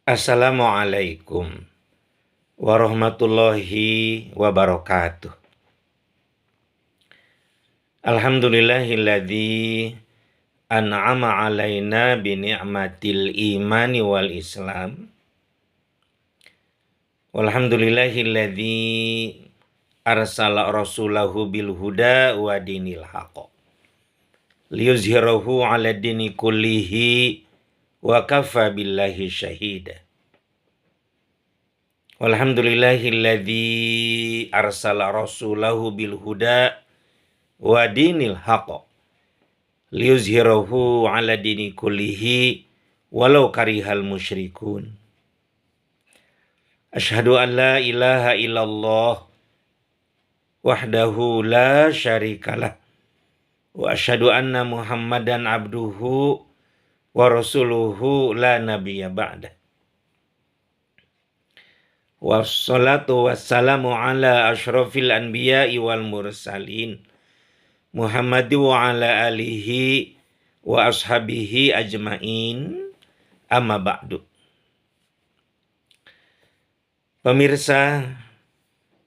Assalamualaikum warahmatullahi wabarakatuh. Alhamdulillahilladzi an'ama alaina bi ni'matil imani wal islam. Walhamdulillahilladzi arsala rasulahu bil huda wa dinil haqq liyuzhirahu ala dini kullihi wa kafa billahi syahida. Walhamdulillahilladzi arsala rasulahu bil huda wa dinil haqq liyuzhirahu ala dini kullihi walau karihal musyrikun. Asyhadu an la ilaha illallah wahdahu la syarikalah wa asyhadu anna muhammadan abduhu wa rasuluhu la nabiyya ba'da. Wassalatu wassalamu ala asyrafil anbiya'i wal mursalin Muhammadi wa ala alihi wa ashabihi ajmain, amma ba'du. Pemirsa,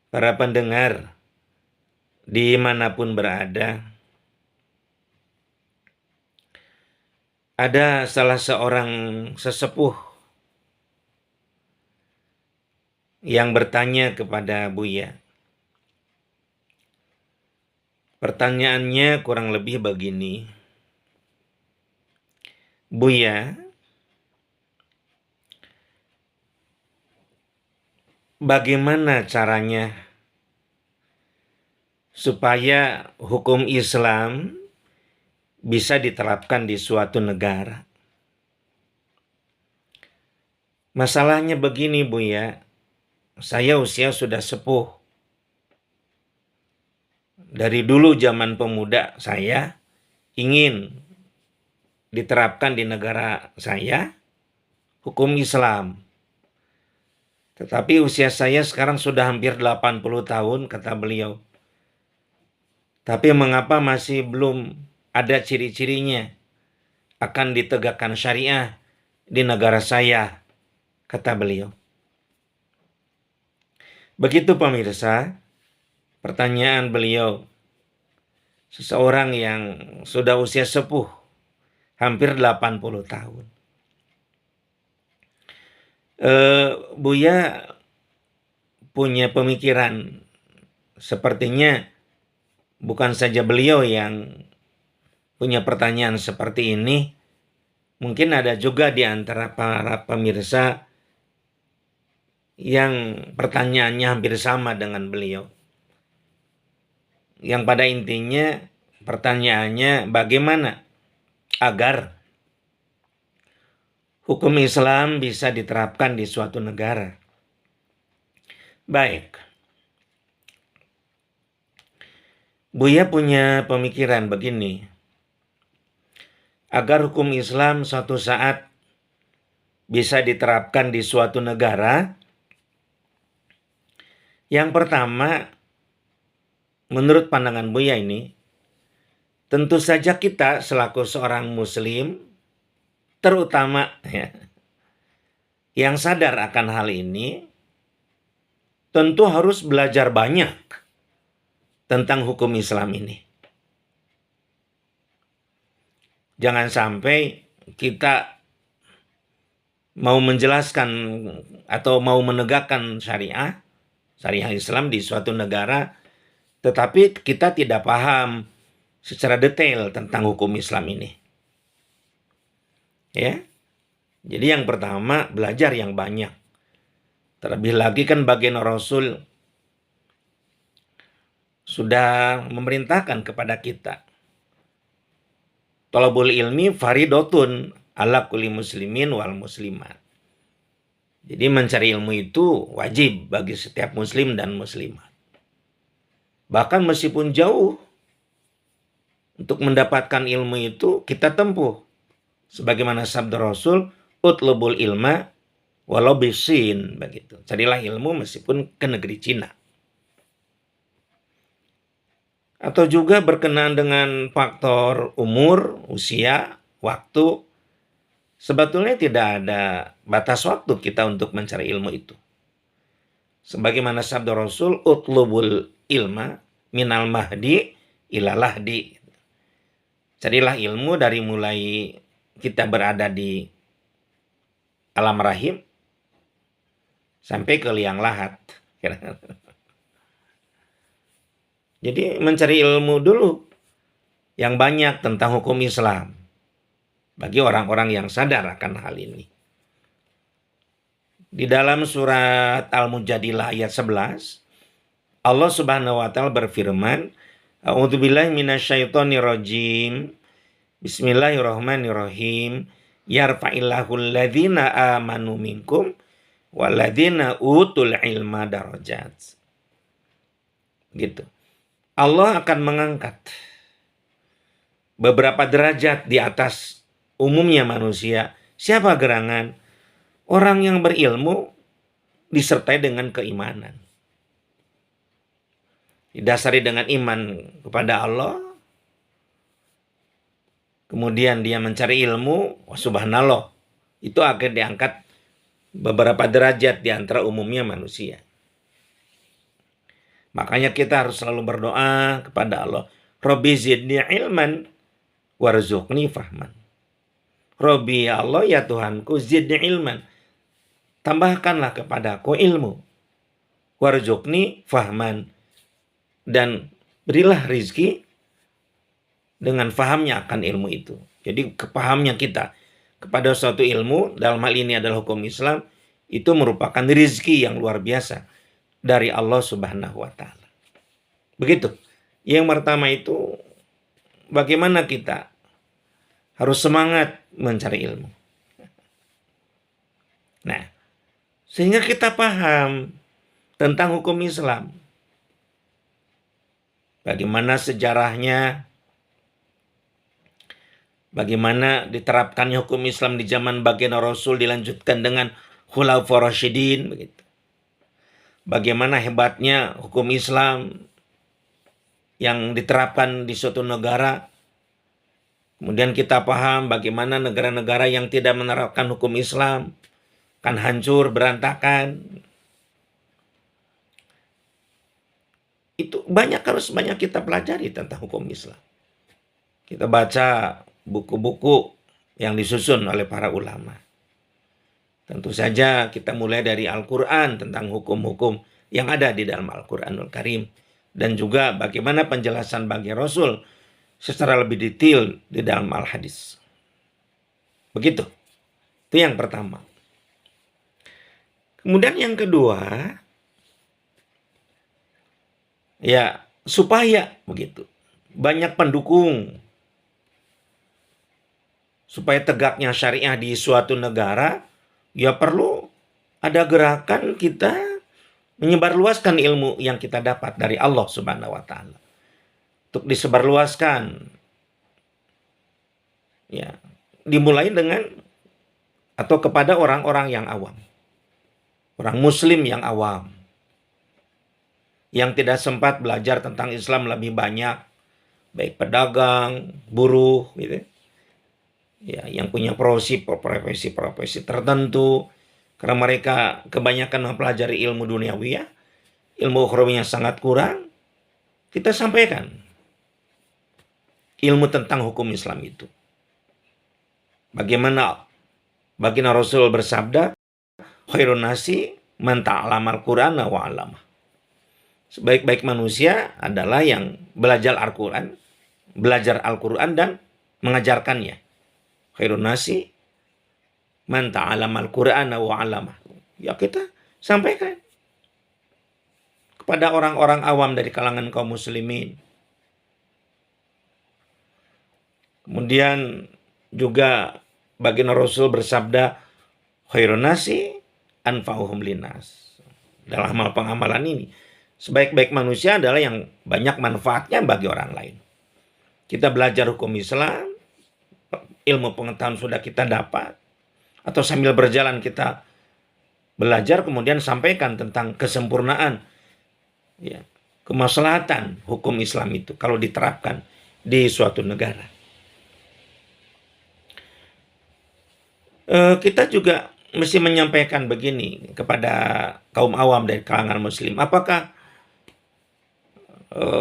para pendengar dimanapun berada, ada salah seorang sesepuh yang bertanya kepada Buya. Pertanyaannya kurang lebih begini. Buya, bagaimana caranya supaya hukum Islam bisa diterapkan di suatu negara? Masalahnya begini Buya, saya usia sudah sepuh. Dari dulu zaman pemuda saya ingin diterapkan di negara saya hukum Islam. Tetapi usia saya sekarang sudah hampir 80 tahun, kata beliau. Tapi mengapa masih belum ada ciri-cirinya akan ditegakkan syariah di negara saya, kata beliau. Begitu pemirsa, pertanyaan beliau, seseorang yang sudah usia sepuh, hampir 80 tahun. Buya punya pemikiran, sepertinya bukan saja beliau yang punya pertanyaan seperti ini, mungkin ada juga di antara para pemirsa yang pertanyaannya hampir sama dengan beliau. Yang pada intinya pertanyaannya bagaimana agar hukum Islam bisa diterapkan di suatu negara. Baik. Buya punya pemikiran begini. Agar hukum Islam suatu saat bisa diterapkan di suatu negara, yang pertama, menurut pandangan Buya ini, tentu saja kita selaku seorang muslim, terutama yang sadar akan hal ini, tentu harus belajar banyak tentang hukum Islam ini. Jangan sampai kita mau menjelaskan atau mau menegakkan syariah Islam di suatu negara, tetapi kita tidak paham secara detail tentang hukum Islam ini. Ya. Jadi yang pertama, belajar yang banyak. Terlebih lagi kan baginda Rasul sudah memerintahkan kepada kita. Thalabul ilmi faridotun ala kulli muslimin wal muslimat. Jadi mencari ilmu itu wajib bagi setiap muslim dan muslimat. Bahkan meskipun jauh, untuk mendapatkan ilmu itu kita tempuh. Sebagaimana sabda Rasul, utlubul ilma walau bisin, begitu. Carilah ilmu meskipun ke negeri Cina. Atau juga berkenaan dengan faktor umur, usia, waktu, Sebetulnya tidak ada batas waktu kita untuk mencari ilmu itu. Sebagaimana sabda Rasul, utlubul ilma minal mahdi ilalahdi. Carilah ilmu dari mulai kita berada di alam rahim sampai ke liang lahat. Jadi mencari ilmu dulu yang banyak tentang hukum Islam bagi orang-orang yang sadar akan hal ini. Di dalam surat Al-Mujadilah ayat 11, Allah Subhanahu wa taala berfirman, A'udzubillahi minasyaitonirrajim. Bismillahirrahmanirrahim. Yarfa'illahul ladzina amanu minkum walladzina utul ilma darajat. Gitu. Allah akan mengangkat beberapa derajat di atas umumnya manusia. Siapa gerangan? Orang yang berilmu disertai dengan keimanan. Didasari dengan iman kepada Allah. Kemudian dia mencari ilmu. Subhanallah. Itu akan diangkat beberapa derajat di antara umumnya manusia. Makanya kita harus selalu berdoa kepada Allah. Rabbi zidni ilman warzuqni fahman. Rabbi ya Allah ya Tuhanku zidni ilman. Tambahkanlah kepadaku ilmu. Warzuqni fahman. Dan berilah rizki dengan fahamnya akan ilmu itu. Jadi kepahamnya kita kepada suatu ilmu, dalam hal ini adalah hukum Islam, itu merupakan rizki yang luar biasa dari Allah Subhanahu wa taala. Begitu. Yang pertama itu bagaimana kita harus semangat mencari ilmu. Nah, sehingga kita paham tentang hukum Islam. Bagaimana sejarahnya, bagaimana diterapkannya hukum Islam di zaman baginda Rasul dilanjutkan dengan Khulafaur Rasyidin, begitu. Bagaimana hebatnya hukum Islam yang diterapkan di suatu negara. Kemudian kita paham bagaimana negara-negara yang tidak menerapkan hukum Islam kan hancur, berantakan. Itu harus banyak kita pelajari tentang hukum Islam. Kita baca buku-buku yang disusun oleh para ulama. Tentu saja kita mulai dari Al-Quran tentang hukum-hukum yang ada di dalam Al-Quranul Karim. Dan juga bagaimana penjelasan bagi Rasul secara lebih detail di dalam Al-Hadis. Begitu. Itu yang pertama. Kemudian yang kedua, ya supaya begitu banyak pendukung supaya tegaknya syariah di suatu negara, ya perlu ada gerakan kita menyebarluaskan ilmu yang kita dapat dari Allah Subhanahu wa taala. Untuk disebarluaskan. Ya, dimulai dengan atau kepada orang-orang yang awam. Orang muslim yang awam. Yang tidak sempat belajar tentang Islam lebih banyak, baik pedagang, buruh, gitu. Ya, yang punya profesi tertentu, karena mereka kebanyakan mempelajari ilmu duniawi, ilmu ukhrawinya sangat kurang, kita sampaikan ilmu tentang hukum Islam itu. Bagaimana baginda Rasul bersabda, khairun nasi man ta'allamal Qur'ana wa 'allamah. Sebaik-baik manusia adalah yang belajar Al-Quran dan mengajarkannya. Khairun nasi man ta'allamal Qur'ana wa 'allamah. Ya kita sampaikan kepada orang-orang awam dari kalangan kaum muslimin. Kemudian juga baginda Rasul bersabda, khairun nasi anfa'uhum linnas. Dalam amal pengamalan ini, sebaik-baik manusia adalah yang banyak manfaatnya bagi orang lain. Kita belajar hukum Islam, ilmu pengetahuan sudah kita dapat, atau sambil berjalan kita belajar, kemudian sampaikan tentang kesempurnaan, ya, kemaslahatan hukum Islam itu kalau diterapkan di suatu negara. Kita juga mesti menyampaikan begini kepada kaum awam dari kalangan muslim. Apakah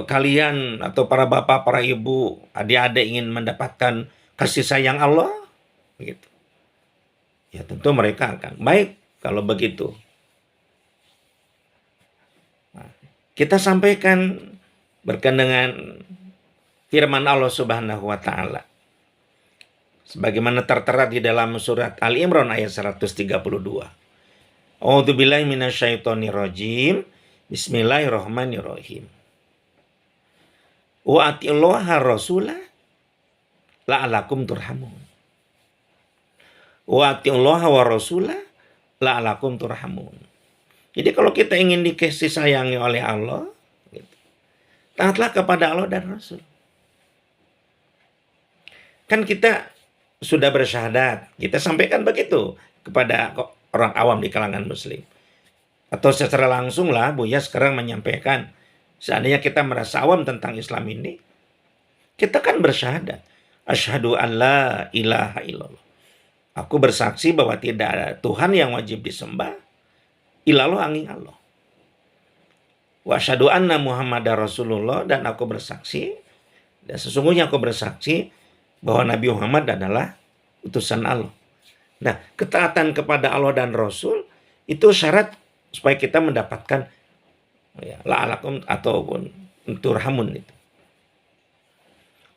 kalian atau para bapak, para ibu, adik-adik ingin mendapatkan kasih sayang Allah? Begitu. Ya tentu mereka akan baik kalau begitu. Nah, kita sampaikan berkenaan dengan firman Allah Subhanahu wa taala. Sebagaimana tertera di dalam surat Ali Imran ayat 132. A'udzubillahi minasyaitonirrajim. Bismillahirrahmanirrahim. Wa atiullaha rasulah la'alakum turhamun. Wa atiullaha wa rasulah la'alakum turhamun. Jadi kalau kita ingin dikasih sayangi oleh Allah, gitu, taatlah kepada Allah dan Rasul. Kan kita sudah bersyahadat, kita sampaikan begitu kepada orang awam di kalangan muslim. Atau secara langsung lah Buya sekarang menyampaikan, seandainya kita merasa awam tentang Islam ini, kita kan bersyahadat. Asyhadu an la ilaha illallah. Aku bersaksi bahwa tidak ada Tuhan yang wajib disembah illallah angin Allah. Wa asyhadu anna Muhammadar Rasulullah, dan aku bersaksi, dan sesungguhnya aku bersaksi bahwa Nabi Muhammad adalah utusan Allah. Nah, ketaatan kepada Allah dan Rasul itu syarat supaya kita mendapatkan ya, la'alakum ataupun turhamun itu.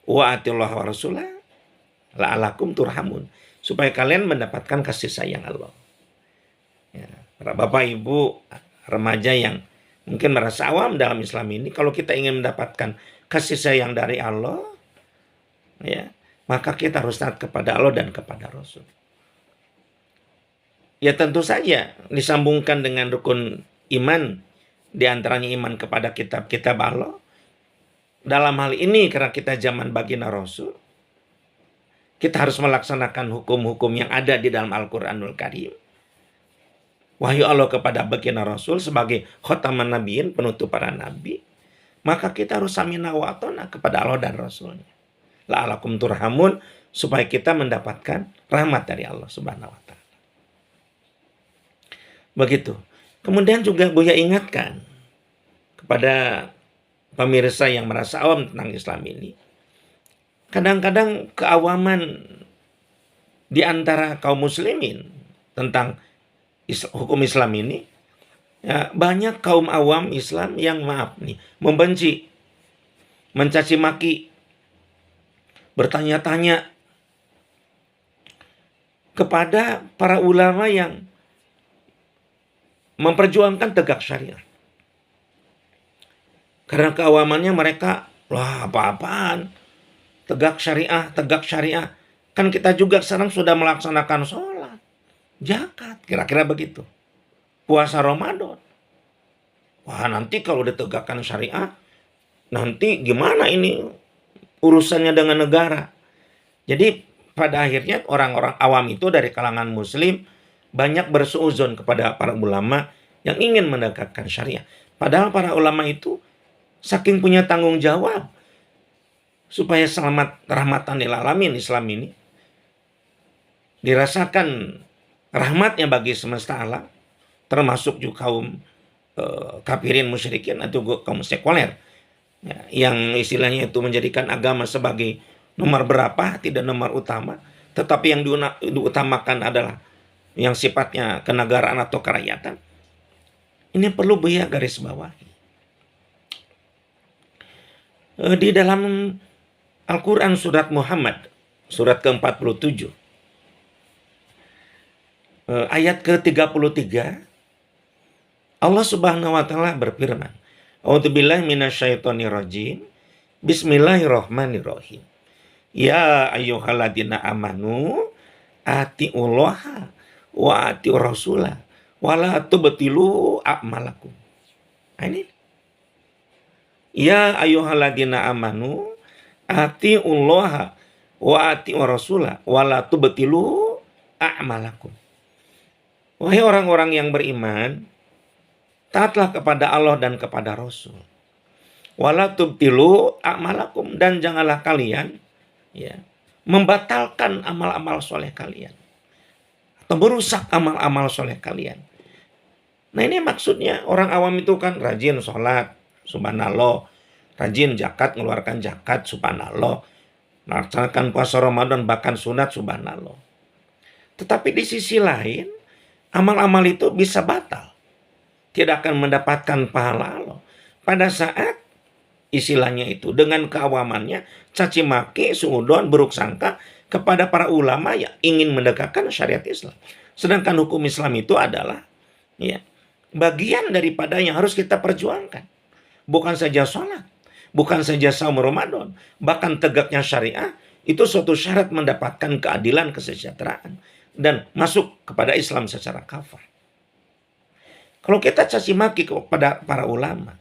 Wa atiullah wa rasulah la'alakum turhamun, supaya kalian mendapatkan kasih sayang Allah. Ya, para bapak ibu remaja yang mungkin merasa awam dalam Islam ini, kalau kita ingin mendapatkan kasih sayang dari Allah, ya, maka kita harus taat kepada Allah dan kepada Rasul. Ya tentu saja disambungkan dengan rukun iman, di antaranya iman kepada kitab-kitab Allah. Dalam hal ini karena kita zaman baginda Rasul, kita harus melaksanakan hukum-hukum yang ada di dalam Al-Quranul Karim. Wahyu Allah kepada baginda Rasul sebagai khataman nabiin, penutup para nabi. Maka kita harus samina wa atona kepada Allah dan Rasulnya. La'alakum turhamun, supaya kita mendapatkan rahmat dari Allah Subhanahu wa taala. Begitu. Kemudian juga Buya ingatkan kepada pemirsa yang merasa awam tentang Islam ini. Kadang-kadang keawaman di antara kaum muslimin tentang hukum Islam ini, ya, banyak kaum awam Islam yang membenci, mencaci maki, bertanya-tanya kepada para ulama yang memperjuangkan tegak syariat. Karena keawamannya mereka, wah apa-apaan, tegak syariah. Kan kita juga sekarang sudah melaksanakan sholat, zakat, kira-kira begitu. Puasa Ramadan. Wah nanti kalau ditegakkan syariah, nanti gimana ini urusannya dengan negara. Jadi pada akhirnya orang-orang awam itu dari kalangan muslim banyak bersuuzon kepada para ulama yang ingin menegakkan syariah. Padahal para ulama itu saking punya tanggung jawab supaya selamat rahmatan lil alamin Islam ini dirasakan rahmatnya bagi semesta alam, termasuk juga kaum kafirin musyrikin atau kaum sekuler, ya, yang istilahnya itu menjadikan agama sebagai nomor berapa, tidak nomor utama, tetapi yang diutamakan adalah yang sifatnya kenegaraan atau kerakyatan. Ini perlu Buya garis bawahi. Di dalam Al-Quran surat Muhammad, surat ke-47, ayat ke-33, Allah Subhanahu wa taala berfirman, A'udzubillahi minasyaitonirrajim. Bismillahirrahmanirrahim. Ya ayyuhalladzina amanu atiullaha wa atiur rasulah wala tubtilu a'malakum. Ini. Ya ayyuhalladzina amanu atiullaha wa atiur rasulah wala tubtilu a'malakum. Wahai orang-orang yang beriman, taatlah kepada Allah dan kepada Rasul. Wala tubtilu a'malakum, dan janganlah kalian, ya, membatalkan amal-amal soleh kalian. atau merusak amal-amal soleh kalian. Nah ini maksudnya orang awam itu kan rajin sholat, subhanallah, rajin zakat, mengeluarkan zakat, subhanallah, melaksanakan puasa Ramadan, bahkan sunat, subhanallah. Tetapi di sisi lain, amal-amal itu bisa batal. Tidak akan mendapatkan pahala Allah. Pada saat istilahnya itu dengan keawamannya caci maki, suudon, buruk sangka kepada para ulama yang ingin mendekatkan syariat Islam. Sedangkan hukum Islam itu adalah ya bagian daripada yang harus kita perjuangkan. Bukan saja sholat, bukan saja saum Ramadan, bahkan tegaknya syariah itu suatu syarat mendapatkan keadilan, kesejahteraan, dan masuk kepada Islam secara kafah. Kalau kita caci maki kepada para ulama,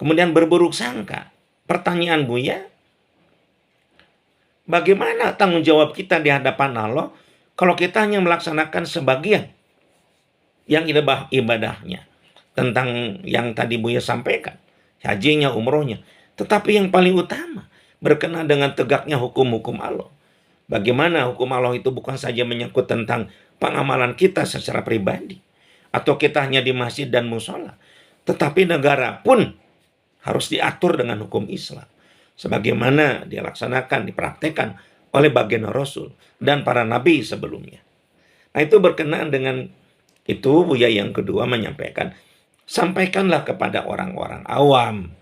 kemudian berburuk sangka, pertanyaan Buya, bagaimana tanggung jawab kita di hadapan Allah kalau kita hanya melaksanakan sebagian yang ibadahnya tentang yang tadi Buya sampaikan, hajinya, umrohnya, tetapi yang paling utama berkenaan dengan tegaknya hukum-hukum Allah. Bagaimana hukum Allah itu bukan saja menyangkut tentang pengamalan kita secara pribadi, atau kita hanya di masjid dan musola, tetapi negara pun harus diatur dengan hukum Islam, sebagaimana dilaksanakan, dipraktekkan oleh baginda Rasul dan para nabi sebelumnya. Nah itu berkenaan dengan itu Buya yang kedua menyampaikan, sampaikanlah kepada orang-orang awam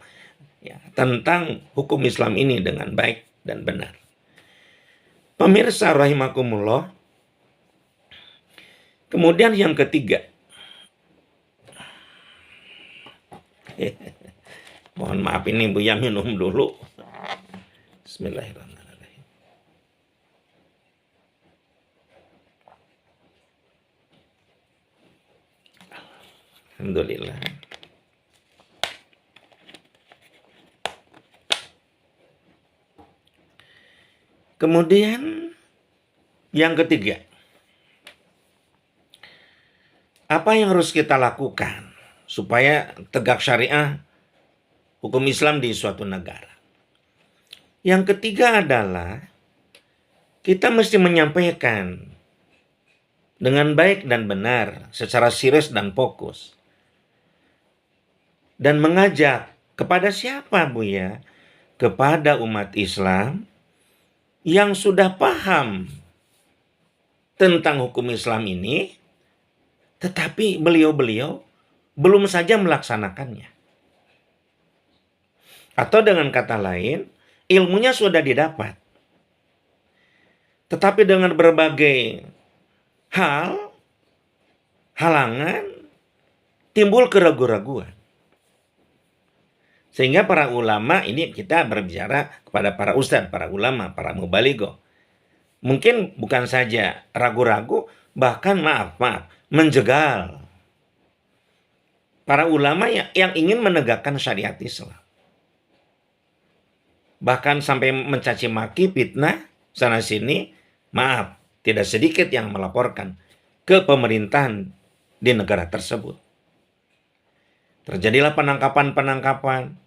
ya, tentang hukum Islam ini dengan baik dan benar. Pemirsa rahimakumullah, kemudian yang ketiga, mohon maaf ini Buya minum dulu. Bismillahirrahmanirrahim. Alhamdulillah. Kemudian yang ketiga, apa yang harus kita lakukan supaya tegak syariah hukum Islam di suatu negara? Yang ketiga adalah kita mesti menyampaikan dengan baik dan benar, secara serius dan fokus, dan mengajak kepada siapa Buya? Kepada umat Islam yang sudah paham tentang hukum Islam ini, tetapi beliau-beliau belum saja melaksanakannya. Atau dengan kata lain, ilmunya sudah didapat, tetapi dengan berbagai halangan, timbul keraguan-raguan. Sehingga para ulama, ini kita berbicara kepada para ustadz, para ulama, para mubaligo. Mungkin bukan saja ragu-ragu, bahkan maaf, menjegal para ulama yang ingin menegakkan syariat Islam. Bahkan sampai mencaci maki, fitnah, sana sini, maaf, tidak sedikit yang melaporkan ke pemerintahan di negara tersebut. Terjadilah penangkapan-penangkapan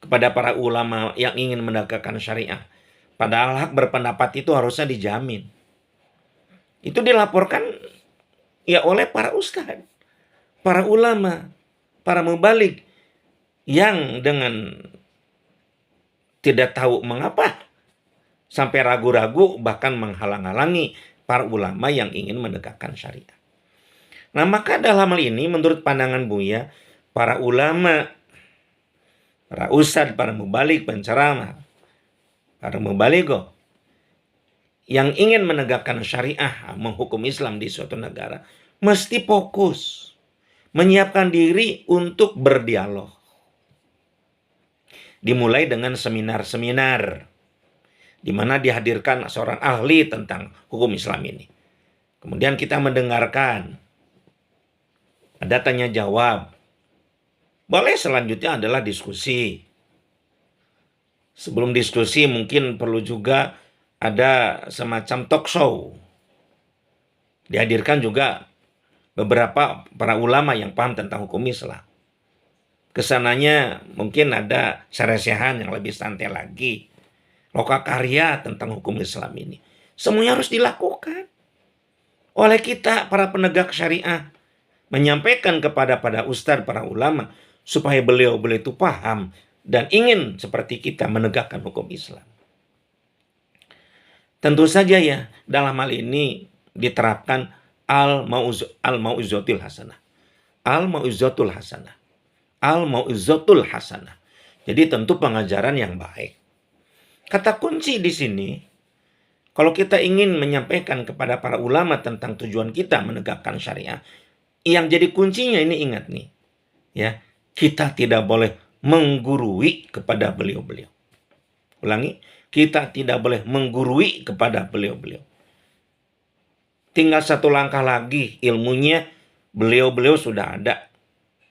kepada para ulama yang ingin menegakkan syariah. Padahal hak berpendapat itu harusnya dijamin. Itu dilaporkan ya oleh para ustadz, para ulama, para mubalik yang dengan tidak tahu mengapa sampai ragu-ragu bahkan menghalang-halangi para ulama yang ingin menegakkan syariah. Nah maka dalam hal ini menurut pandangan Buya, para ulama, para ustadz, para mubalik, penceramah, para mubaligo yang ingin menegakkan syariah, menghukum Islam di suatu negara, mesti fokus menyiapkan diri untuk berdialog. Dimulai dengan seminar-seminar di mana dihadirkan seorang ahli tentang hukum Islam ini. Kemudian kita mendengarkan, ada tanya jawab. Boleh selanjutnya adalah diskusi. Sebelum diskusi mungkin perlu juga ada semacam talk show. Dihadirkan juga beberapa para ulama yang paham tentang hukum Islam. Kesananya mungkin ada saresehan yang lebih santai lagi. Loka karya tentang hukum Islam ini. Semuanya harus dilakukan. oleh kita para penegak syariah, menyampaikan kepada para ustadz, para ulama, supaya beliau-beliau itu paham dan ingin seperti kita menegakkan hukum Islam. Tentu saja ya, dalam hal ini diterapkan al-mau'izatul hasanah. Al-mau'izatul hasanah. Al-mau'izatul hasanah. Jadi tentu pengajaran yang baik. Kata kunci di sini, kalau kita ingin menyampaikan kepada para ulama tentang tujuan kita menegakkan syariah, yang jadi kuncinya ini ingat nih, ya, kita tidak boleh menggurui kepada beliau-beliau. Ulangi, kita tidak boleh menggurui kepada beliau-beliau. Tinggal satu langkah lagi, ilmunya beliau-beliau sudah ada,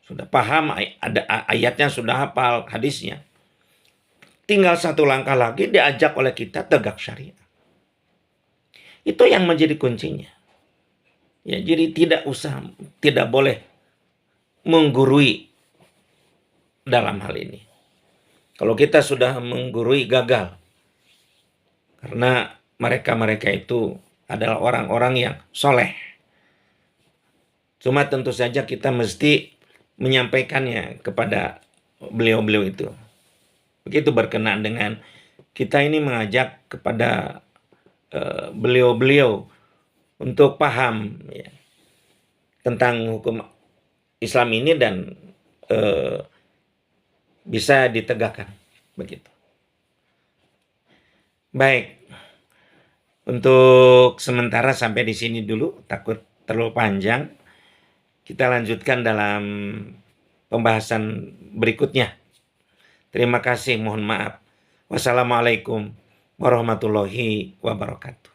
sudah paham, ada ayatnya, sudah hafal hadisnya. Tinggal satu langkah lagi diajak oleh kita tegak syariah. Itu yang menjadi kuncinya. Ya, jadi tidak boleh menggurui dalam hal ini. Kalau kita sudah menggurui, gagal. Karena mereka itu adalah orang-orang yang soleh. Cuma tentu saja kita mesti menyampaikannya kepada beliau-beliau itu. Begitu berkenaan dengan kita ini mengajak kepada beliau-beliau untuk paham ya, tentang hukum Islam ini dan bisa ditegakkan. Begitu. Baik. Untuk sementara sampai di sini dulu, takut terlalu panjang. Kita lanjutkan dalam pembahasan berikutnya. Terima kasih, mohon maaf. Wassalamualaikum warahmatullahi wabarakatuh.